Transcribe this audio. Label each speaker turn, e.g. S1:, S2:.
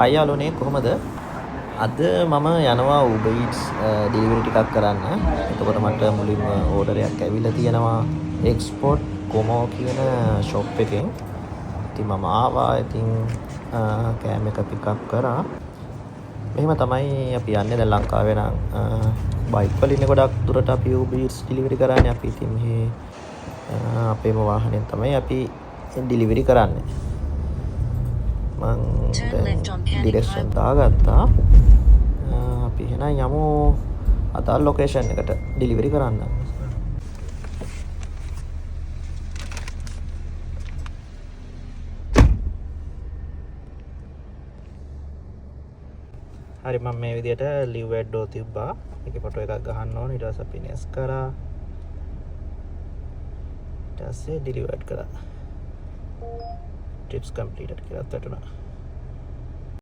S1: අයියාලුනේ කොහමද? අද මම යනවා Uber Eats ඩෙලිවරි ටිකක් කරන්න. එතකොට මට මුලින්ම ඕඩර් එකක් ඇවිල්ලා තියෙනවා එක්ස්පෝර්ට් කොමෝ කියන ෂොප් එකෙන්. ඉතින් මම ආවා. ඉතින් කෑම එක පිකප් කරා. මෙහෙම තමයි අපි යන්නේ දැන් ලංකාවේ නම් බයික් වලින් ගොඩක් දුරට අපි Uber Eats ඩෙලිවරි කරන්නේ. අපි ඉතින් මේ අපේම වාහනයෙන් තමයි අපි ඩෙලිවරි කරන්නේ. මං ඩිරෙක්ෂන් දාගත්තා. අපි එහෙනම් යමු අදාළ ලොකේෂන් එකට ඩෙලිවරි කරන්න. හරි මම මේ විදිහට live window තිබ්බා. ඒකේ ෆොටෝ එකක් ගහන්න ඕනේ. ඊට පස්සේ අපි නෙස් කරා. ඊට පස්සේ delivered කරා. trips completed කියලා වැටුණා.